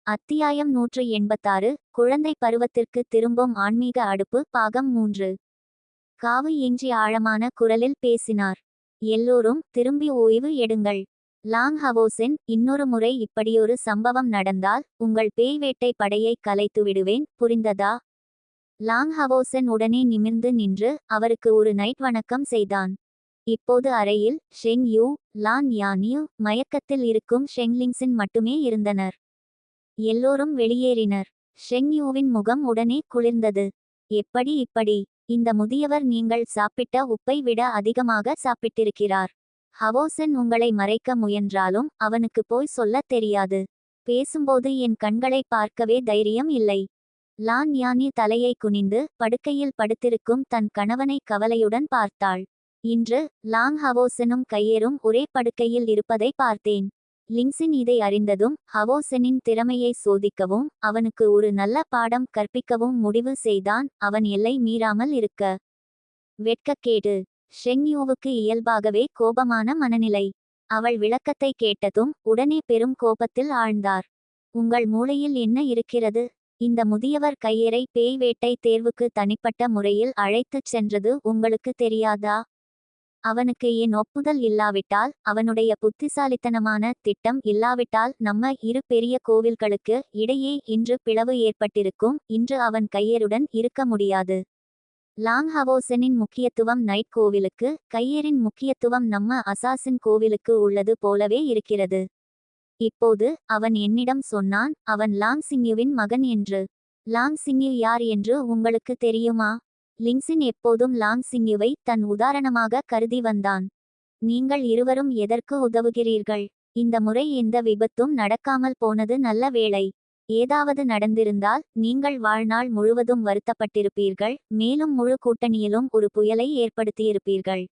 அத்தியாயம் 186 குழந்தை பருவத்திற்கு திரும்பும் ஆன்மீக அடுப்பு பாகம் 3. காவு இன்றி ஆழமான குரலில் பேசினார். எல்லோரும் திரும்பி ஓய்வு எடுங்கள். லாங் ஹவோசென், இன்னொரு முறை இப்படியொரு சம்பவம் நடந்தால் உங்கள் பேய் வேட்டை படையை கலைத்து விடுவேன், புரிந்ததா? லாங் ஹவோசென் உடனே நிமிர்ந்து நின்று அவருக்கு ஒரு நைட் வணக்கம் செய்தான். இப்போது அறையில் ஷெங் யூ, லான் யானியு, மயக்கத்தில் இருக்கும் ஷெங்லிங்ஸின் மட்டுமே இருந்தனர். எல்லோரும் வெளியேறினர். ஷெங் யூவின் முகம் உடனே குளிர்ந்தது. எப்படி இப்படி? இந்த முதியவர் நீங்கள் சாப்பிட்ட உப்பை விட அதிகமாக சாப்பிட்டிருக்கிறார். ஹவோசென் உங்களை மறைக்க முயன்றாலும் அவனுக்கு போய் சொல்லத் தெரியாது. பேசும்போது என் கண்களை பார்க்கவே தைரியம் இல்லை. லான் யானி தலையை குனிந்து படுக்கையில் படுத்திருக்கும் தன் கணவனை கவலையுடன் பார்த்தாள். இன்று லாங் ஹவோசெனும் கையேரும் ஒரே படுக்கையில் இருப்பதை பார்த்தேன். லிங்ஸின் இதை அறிந்ததும் ஹவோசெனின் திறமையை சோதிக்கவும் அவனுக்கு ஒரு நல்ல பாடம் கற்பிக்கவும் முடிவு செய்தான். அவன் எல்லை மீறாமல் இருக்க. வெட்கக்கேடு. ஷெங் யூவுக்கு இயல்பாகவே கோபமான மனநிலை. அவள் விளக்கத்தை கேட்டதும் உடனே பெரும் கோபத்தில் ஆழ்ந்தார். உங்கள் மூளையில் என்ன இருக்கிறது? இந்த முதியவர் கையேரை பேய் வேட்டை தேர்வுக்கு தனிப்பட்ட முறையில் அழைத்துச் சென்றது உங்களுக்கு தெரியாதா? அவனுக்கு என் ஒப்புதல் இல்லாவிட்டால், அவனுடைய புத்திசாலித்தனமான திட்டம் இல்லாவிட்டால் நம்ம இரு பெரிய கோவில்களுக்கு இடையே இன்று பிளவு ஏற்பட்டிருக்கும். இன்று அவன் கையேருடன் இருக்க முடியாது. லாங் ஹவோசெனின் முக்கியத்துவம் நைட் கோவிலுக்கு, கையேரின் முக்கியத்துவம் நம்ம அசாசின் கோவிலுக்கு உள்ளது போலவே இருக்கிறது. இப்போது அவன் என்னிடம் சொன்னான் அவன் லாங் சிங்யுவின் மகன் என்று. லாங் சிங்யு யார் என்று உங்களுக்கு தெரியுமா? லிங்ஸின் எப்போதும் லாங் சிங்யுவை தன் உதாரணமாக கருதி வந்தான். நீங்கள் இருவரும் எதற்கு உதவுகிறீர்கள்? இந்த முறை எந்த விபத்தும் நடக்காமல் போனது நல்ல வேளை. ஏதாவது நடந்திருந்தால் நீங்கள் வாழ்நாள் முழுவதும் வருத்தப்பட்டிருப்பீர்கள். மேலும் முழு கூட்டணியிலும் ஒரு புயலை ஏற்படுத்தியிருப்பீர்கள்.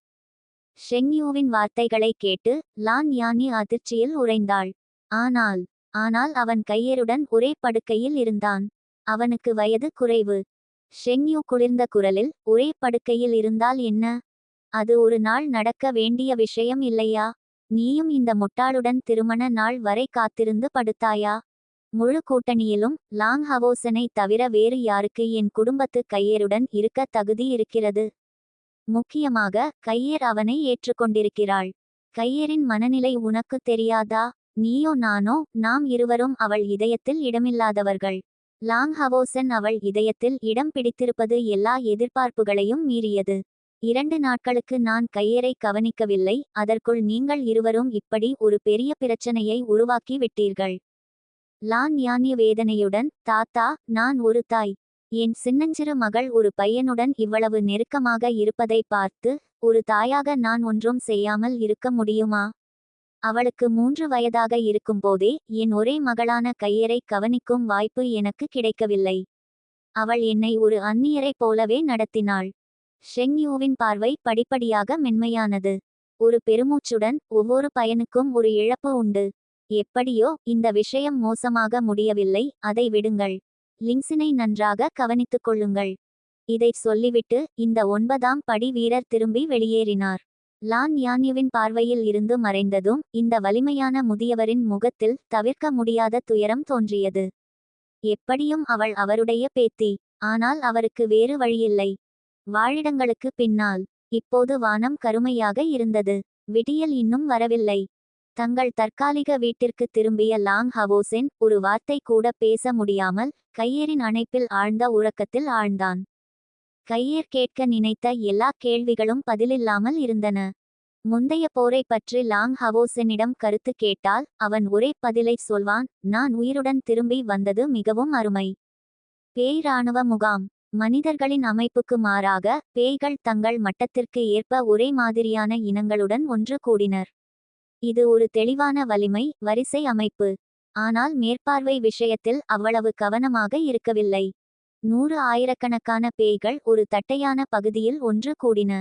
ஷெங் யூவின் வார்த்தைகளை கேட்டு லான் யானி அதிர்ச்சியில் உறைந்தாள். ஆனால் அவன் கையேருடன் ஒரே படுக்கையில் இருந்தான். அவனுக்கு வயது குறைவு. ஷெங் யூ குளிர்ந்த குரலில், ஒரே படுக்கையில் இருந்தால் என்ன? அது ஒரு நாள் நடக்க வேண்டிய விஷயம் இல்லையா? நீயும் இந்த முட்டாளுடன் திருமண நாள் வரை காத்திருந்து படுத்தாயா? முழு கூட்டணியிலும் லாங் ஹவோசனை தவிர வேறு யாருக்கு என் குடும்பத்து கையேருடன் இருக்க தகுதி இருக்கிறது? முக்கியமாக கையேர் அவனை ஏற்றுக்கொண்டிருக்கிறாள். கையேரின் மனநிலை உனக்கு தெரியாதா? நீயோ நானோ, நாம் இருவரும் அவள் இதயத்தில் இடமில்லாதவர்கள். லாங் ஹவோசென் அவள் இதயத்தில் இடம் பிடித்திருப்பது எல்லா எதிர்பார்ப்புகளையும் மீறியது. 2 நாட்களுக்கு நான் கையேரை கவனிக்கவில்லை. அதற்குள் நீங்கள் இருவரும் இப்படி ஒரு பெரிய பிரச்சனையை உருவாக்கி விட்டீர்கள். லான் யானி வேதனையுடன், தாத்தா, நான் ஒரு தாய். என் சின்னஞ்சிறு மகள் ஒரு பையனுடன் இவ்வளவு நெருக்கமாக இருப்பதை பார்த்து ஒரு தாயாக நான் ஒன்றும் செய்யாமல் இருக்க முடியுமா? அவளுக்கு 3 வயதாக இருக்கும்போதே என் ஒரே மகளான கையரை கவனிக்கும் வாய்ப்பு எனக்கு கிடைக்கவில்லை. அவள் என்னை ஒரு அந்நியரைப் போலவே நடத்தினாள். ஷெங் யூவின் பார்வை படிப்படியாக மென்மையானது. ஒரு பெருமூச்சுடன், ஒவ்வொரு பையனுக்கும் ஒரு இழப்பு உண்டு. எப்படியோ இந்த விஷயம் மோசமாக முடியவில்லை. அதை விடுங்கள். லிங்ஸினை நன்றாக கவனித்துக் கொள்ளுங்கள். இதைச் சொல்லிவிட்டு இந்த 9ஆம் படி வீரர் திரும்பி வெளியேறினார். லான் யானியுவின் பார்வையில் இருந்து மறைந்ததும் இந்த வலிமையான முதியவரின் முகத்தில் தவிர்க்க முடியாத துயரம் தோன்றியது. எப்படியும் அவள் அவருடைய பேத்தி. ஆனால் அவருக்கு வேறு வழியில்லை. வாழிடங்களுக்கு பின்னால் இப்போது வானம் கருமையாக இருந்தது. விடியல் இன்னும் வரவில்லை. தங்கள் தற்காலிக வீட்டிற்கு திரும்பிய லாங் ஹவோசென் ஒரு வார்த்தை கூட பேச முடியாமல் கையேரின் அணைப்பில் ஆழ்ந்த உறக்கத்தில் ஆழ்ந்தான். கையேர் கேட்க நினைத்த எல்லா கேள்விகளும் பதிலில்லாமல் இருந்தன. முந்தைய போரை பற்றி லாங் ஹவோசெனிடம் கருத்து கேட்டால் அவன் ஒரே பதிலை சொல்வான், நான் உயிருடன் திரும்பி வந்தது மிகவும் அருமை. பேய் இராணுவ முகாம். மனிதர்களின் அமைப்புக்கு மாறாக பேய்கள் தங்கள் மட்டத்திற்கு ஏற்ப ஒரே மாதிரியான இனங்களுடன் ஒன்று கூடினர். இது ஒரு தெளிவான வலிமை வரிசை அமைப்பு. ஆனால் மேற்பார்வை விஷயத்தில் அவ்வளவு கவனமாக இருக்கவில்லை. 100 ஆயிரக்கணக்கான பேய்கள் ஒரு தட்டையான பகுதியில் ஒன்று கூடின.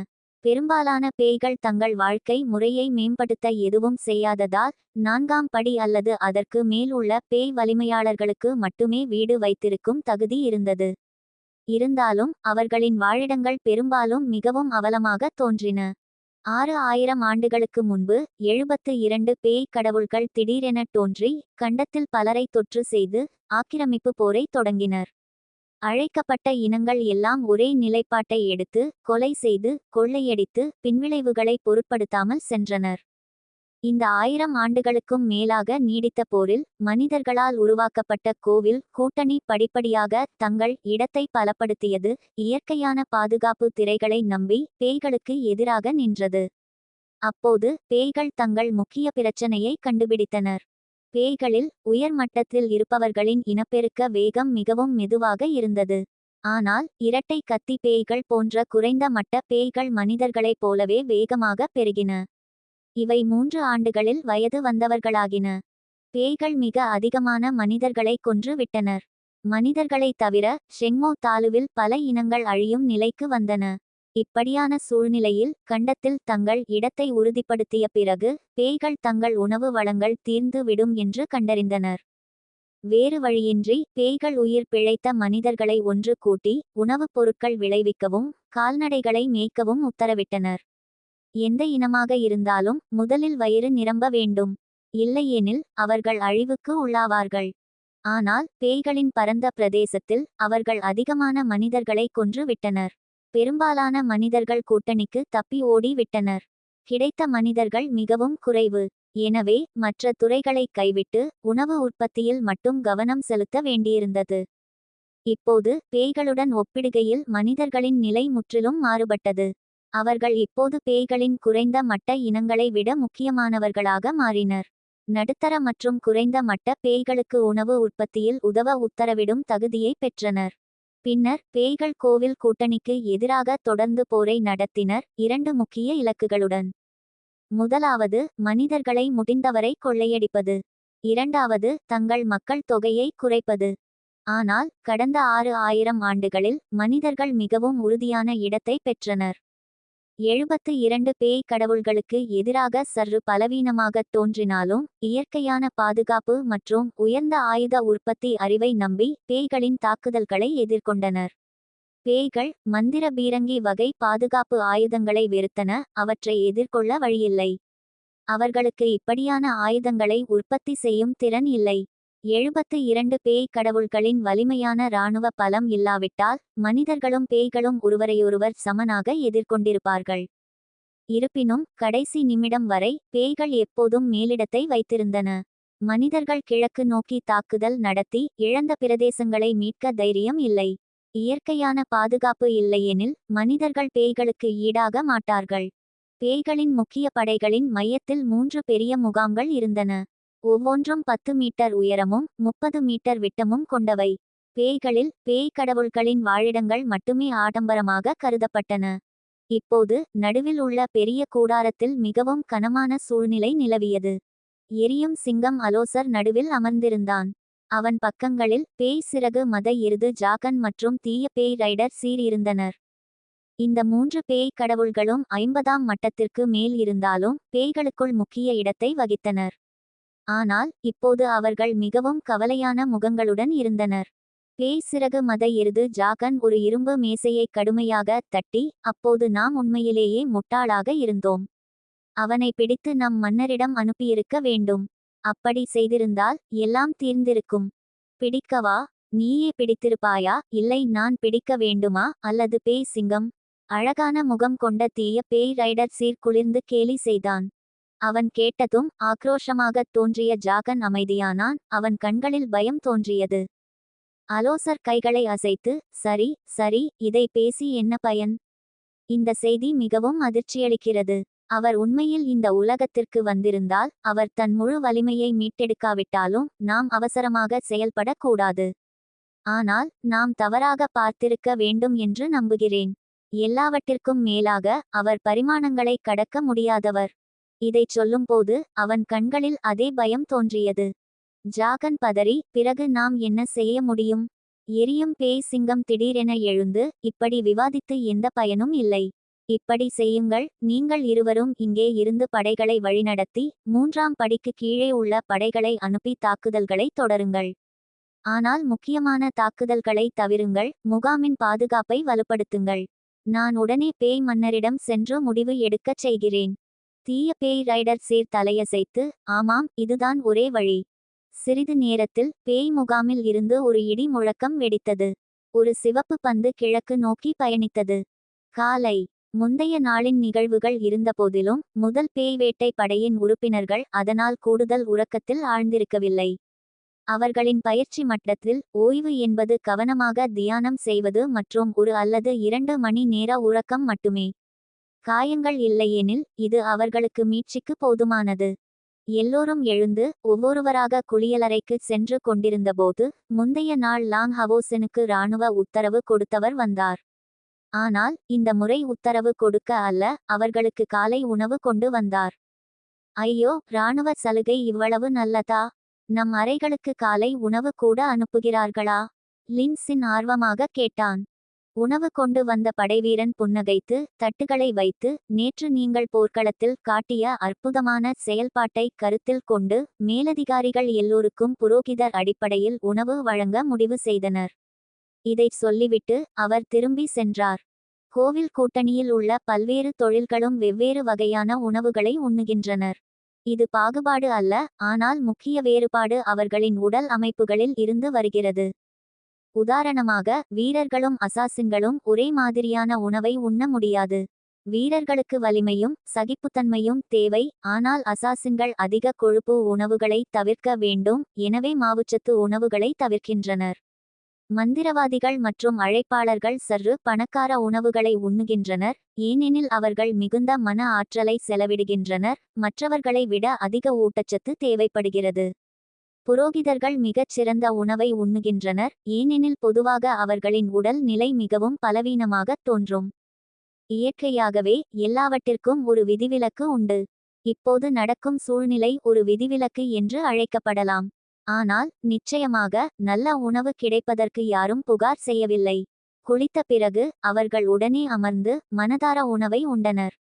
பெரும்பாலான பேய்கள் தங்கள் வாழ்க்கை முறையை மேம்படுத்த எதுவும் செய்யாததால் 4ஆம் படி அல்லது அதற்கு மேல் உள்ள பேய் வலிமையாளர்களுக்கு மட்டுமே வீடு வைத்திருக்கும் தகுதி இருந்தது. இருந்தாலும் அவர்களின் வாழிடங்கள் பெரும்பாலும் மிகவும் அவலமாக தோன்றின. 6000 ஆண்டுகளுக்கு முன்பு 72 பேய் கடவுள்கள் திடீரென தோன்றி கண்டத்தில் பலரை தொற்று செய்து ஆக்கிரமிப்பு போரை தொடங்கினர். அழைக்கப்பட்ட இனங்கள் எல்லாம் ஒரே நிலைப்பாட்டை எடுத்து கொலை செய்து கொள்ளையடித்து பின்விளைவுகளை பொருட்படுத்தாமல் சென்றனர். இந்த 1000 ஆண்டுகளுக்கும் மேலாக நீடித்த போரில் மனிதர்களால் உருவாக்கப்பட்ட கோவில் கூட்டணி படிப்படியாக தங்கள் இடத்தை பலப்படுத்தியது. இயற்கையான பாதுகாப்பு திரைகளை நம்பி பேய்களுக்கு எதிராக நின்றது. அப்போது பேய்கள் தங்கள் முக்கிய பிரச்சனையை கண்டுபிடித்தனர். பேய்களில் உயர் மட்டத்தில் இருப்பவர்களின் இனப்பெருக்க வேகம் மிகவும் மெதுவாக இருந்தது. ஆனால் இரட்டை கத்தி பேய்கள் போன்ற குறைந்த மட்ட பேய்கள் மனிதர்களைப் போலவே வேகமாக பெருகின. இவை 3 ஆண்டுகளில் வயது வந்தவர்களாகின. பேய்கள் மிக அதிகமான மனிதர்களை கொன்று விட்டனர். மனிதர்களைத் தவிர ஷெங்மோ தாலுவில் பல இனங்கள் அழியும் நிலைக்கு வந்தன. இப்படியான சூழ்நிலையில் கண்டத்தில் தங்கள் இடத்தை உறுதிப்படுத்திய பிறகு பேய்கள் தங்கள் உணவு வளங்கள் தீர்ந்து விடும் என்று கண்டறிந்தனர். வேறு வழியின்றி பேய்கள் உயிர் பிழைத்த மனிதர்களை ஒன்று கூட்டி உணவுப் பொருட்கள் விளைவிக்கவும் கால்நடைகளை மேய்க்கவும் உத்தரவிட்டனர். எந்த இனமாக இருந்தாலும் முதலில் வயிறு நிரம்ப வேண்டும். இல்லையெனில் அவர்கள் அழிவுக்கு உள்ளாவார்கள். ஆனால் பேய்களின் பரந்த பிரதேசத்தில் அவர்கள் அதிகமான மனிதர்களை கொன்று விட்டனர். பெரும்பாலான மனிதர்கள் கூட்டணிக்கு தப்பி ஓடி விட்டனர். கிடைத்த மனிதர்கள் மிகவும் குறைவு. எனவே மற்ற துறைகளை கைவிட்டு உணவு உற்பத்தியில் மட்டும் கவனம் செலுத்த வேண்டியிருந்தது. இப்போது பேய்களுடன் ஒப்பிடுகையில் மனிதர்களின் நிலை முற்றிலும் மாறுபட்டது. அவர்கள் இப்போது பேய்களின் குறைந்த மட்ட இனங்களை விட முக்கியமானவர்களாக மாறினர். நடுத்தர மற்றும் குறைந்த மட்ட பேய்களுக்கு உணவு உற்பத்தியில் உதவ உத்தரவிடும் தகுதியை பெற்றனர். பின்னர் பேய்கள் கோவில் கூட்டணிக்கு எதிராக தொடர்ந்து போரை நடத்தினர், 2 முக்கிய இலக்குகளுடன். முதலாவது மனிதர்களை முடிந்தவரை கொள்ளையடிப்பது. இரண்டாவது தங்கள் மக்கள் தொகையை குறைப்பது. ஆனால் கடந்த 6000 ஆண்டுகளில் மனிதர்கள் மிகவும் உறுதியான இடத்தை பெற்றனர். 72 பேய் கடவுள்களுக்கு எதிராக சற்று பலவீனமாகத் தோன்றினாலும் இயற்கையான பாதுகாப்பு மற்றும் உயர்ந்த ஆயுத உற்பத்தி அறிவை நம்பி பேய்களின் தாக்குதல்களை எதிர்கொண்டனர். பேய்கள் மந்திர பீரங்கி வகை பாதுகாப்பு ஆயுதங்களை வெறுத்தன, அவற்றை எதிர்கொள்ள வழியில்லை. அவர்களுக்கு இப்படியான ஆயுதங்களை உற்பத்தி செய்யும் திறன் இல்லை. 72 பேய் கடவுள்களின் வலிமையான இராணுவ பலம் இல்லாவிட்டால் மனிதர்களும் பேய்களும் ஒருவரையொருவர் சமனாக எதிர்கொண்டிருப்பார்கள். இருப்பினும் கடைசி நிமிடம் வரை பேய்கள் எப்போதும் மேலிடத்தை வைத்திருந்தன. மனிதர்கள் கிழக்கு நோக்கி தாக்குதல் நடத்தி இழந்த பிரதேசங்களை மீட்க தைரியம் இல்லை. இயற்கையான பாதுகாப்பு இல்லையெனில் மனிதர்கள் பேய்களுக்கு ஈடாக மாட்டார்கள். பேய்களின் முக்கிய படைகளின் மையத்தில் 3 பெரிய முகாம்கள் இருந்தன. ஒவ்வொன்றும் 10 மீட்டர் உயரமும் 30 மீட்டர் விட்டமும் கொண்டவை. பேய்களில் பேய் கடவுள்களின் வாழிடங்கள் மட்டுமே ஆடம்பரமாக கருதப்பட்டன. இப்போது நடுவில் உள்ள பெரிய கூடாரத்தில் மிகவும் கனமான சூழ்நிலை நிலவியது. எரியும் சிங்கம் அலோசர் நடுவில் அமர்ந்திருந்தான். அவன் பக்கங்களில் பேய் சிறகு மத எருது ஜாகன் மற்றும் தீய பேய் ரைடர் சீர் இருந்தனர். இந்த 3 பேய் கடவுள்களும் 50ஆம் மட்டத்திற்கு மேல் இருந்தாலும் பேய்களுக்குள் முக்கிய இடத்தை வகித்தனர். ஆனால் இப்போது அவர்கள் மிகவும் கவலையான முகங்களுடன் இருந்தனர். பேய் சிறகு மத எருது ஜாகன் ஒரு இரும்பு மேசையை கடுமையாக தட்டி, அப்போது நாம் உண்மையிலேயே முட்டாளாக இருந்தோம். அவனை பிடித்து நம் மன்னரிடம் அனுப்பியிருக்க வேண்டும். அப்படி செய்திருந்தால் எல்லாம் தீர்ந்திருக்கும். பிடிக்கவா? நீயே பிடித்திருப்பாயா? இல்லை, நான் பிடிக்க வேண்டுமா? அல்லது பேய் சிங்கம்? அழகான முகம் கொண்ட தீய பேய் ரைடர் சீர் குளிர்ந்து கேலி செய்தான். அவன் கேட்டதும் ஆக்ரோஷமாகத் தோன்றிய ஜாகன் அமைதியானான். அவன் கண்களில் பயம் தோன்றியது. அலோசர் கைகளை அசைத்து, சரி சரி, இதை பேசி என்ன பயன்? இந்த செய்தி மிகவும் அதிர்ச்சியளிக்கிறது. அவர் உண்மையில் இந்த உலகத்திற்கு வந்திருந்தால் அவர் தன் முழு வலிமையை மீட்டெடுக்காவிட்டாலும் நாம் அவசரமாக செயல்படக்கூடாது. ஆனால் நாம் தவறாக பார்த்திருக்க வேண்டும் என்று நம்புகிறேன். எல்லாவற்றிற்கும் மேலாக அவர் பரிமாணங்களை கடக்க முடியாதவர். இதைச் சொல்லும்போது அவன் கண்களில் அதே பயம் தோன்றியது. ஜாகன் பதறி, பிறகு நாம் என்ன செய்ய முடியும்? எரியும் பேய் சிங்கம் திடீரென எழுந்து, இப்படி விவாதித்து எந்த பயனும் இல்லை. இப்படி செய்யுங்கள், நீங்கள் இருவரும் இங்கே இருந்து படைகளை வழிநடத்தி 3ஆம் படிக்கு கீழே உள்ள படைகளை அனுப்பி தாக்குதல்களை தொடருங்கள். ஆனால் முக்கியமான தாக்குதல்களை தவிருங்கள், முகாமின் பாதுகாப்பை வலுப்படுத்துங்கள். நான் உடனே பேய் மன்னரிடம் சென்று முடிவு எடுக்கச் செய்கிறேன். தீய பேய் ரைடர் சீர் தலையசைத்து, ஆமாம், இதுதான் ஒரே வழி. சிறிது நேரத்தில் பேய் முகாமில் இருந்து ஒரு இடி முழக்கம் வெடித்தது. ஒரு சிவப்பு பந்து கிழக்கு நோக்கி பயணித்தது. காலை. முந்தைய நாளின் நிகழ்வுகள் இருந்தபோதிலும் முதல் பேய் வேட்டை படையின் உறுப்பினர்கள் அதனால் கூடுதல் உறக்கத்தில் ஆழ்ந்திருக்கவில்லை. அவர்களின் பயிற்சி மட்டத்தில் ஓய்வு என்பது கவனமாக தியானம் செய்வது மற்றும் 1 அல்லது 2 மணி நேர உறக்கம் மட்டுமே. காயங்கள் இல்லையெனில் இது அவர்களுக்கு மீட்சிக்கு போதுமானது. எல்லோரும் எழுந்து ஒவ்வொருவராக குளியலறைக்கு சென்று கொண்டிருந்தபோது முந்தைய நாள் லாங் ஹவோசனுக்கு இராணுவ உத்தரவு கொடுத்தவர் வந்தார். ஆனால் இந்த முறை உத்தரவு கொடுக்க அல்ல, அவர்களுக்கு காலை உணவு கொண்டு வந்தார். ஐயோ, இராணுவ சலுகை இவ்வளவு நல்லதா? நம் அறைகளுக்கு காலை உணவு கூட அனுப்புகிறார்களா? லின்சின் ஆர்வமாக கேட்டான். உணவு கொண்டு வந்த படைவீரன் புன்னகைத்து தட்டுகளை வைத்து, நேற்று நீங்கள் போர்க்களத்தில் காட்டிய அற்புதமான செயல்பாட்டை கருத்தில் கொண்டு மேலதிகாரிகள் எல்லோருக்கும் புரோகிதர் அடிப்படையில் உணவு வழங்க முடிவு செய்தனர். இதைச் சொல்லிவிட்டு அவர் திரும்பி சென்றார். கோவில் கூட்டணியில் உள்ள பல்வேறு தொழில்களும் வெவ்வேறு வகையான உணவுகளை உண்ணுகின்றனர். இது பாகுபாடு அல்ல, ஆனால் முக்கிய வேறுபாடு அவர்களின் உடல் அமைப்புகளில் இருந்து வருகிறது. உதாரணமாக, வீரர்களும் அசாசின்களும் ஒரே மாதிரியான உணவை உண்ண முடியாது. வீரர்களுக்கு வலிமையும் சகிப்புத்தன்மையும் தேவை, ஆனால் அசாசின்கள் அதிக கொழுப்பு உணவுகளை தவிர்க்க வேண்டும், எனவே மாவுச்சத்து உணவுகளை தவிர்க்கின்றனர். மந்திரவாதிகள் மற்றும் அழைப்பாளர்கள் சற்று பணக்கார உணவுகளை உண்ணுகின்றனர், ஏனெனில் அவர்கள் மிகுந்த மன ஆற்றலை செலவிடுகின்றனர், மற்றவர்களை விட அதிக ஊட்டச்சத்து தேவைப்படுகிறது. புரோகிதர்கள் மிகச் சிறந்த உணவை உண்ணுகின்றனர், ஏனெனில் பொதுவாக அவர்களின் உடல் நிலை மிகவும் பலவீனமாகத் தோன்றும். இயற்கையாகவே எல்லாவற்றிற்கும் ஒரு விதிவிலக்கு உண்டு. இப்போது நடக்கும் சூழ்நிலை ஒரு விதிவிலக்கு என்று அழைக்கப்படலாம். ஆனால் நிச்சயமாக நல்ல உணவு கிடைப்பதற்கு யாரும் புகார் செய்யவில்லை. குளித்த பிறகு அவர்கள் உடனே அமர்ந்து மனதார உணவை உண்டனர்.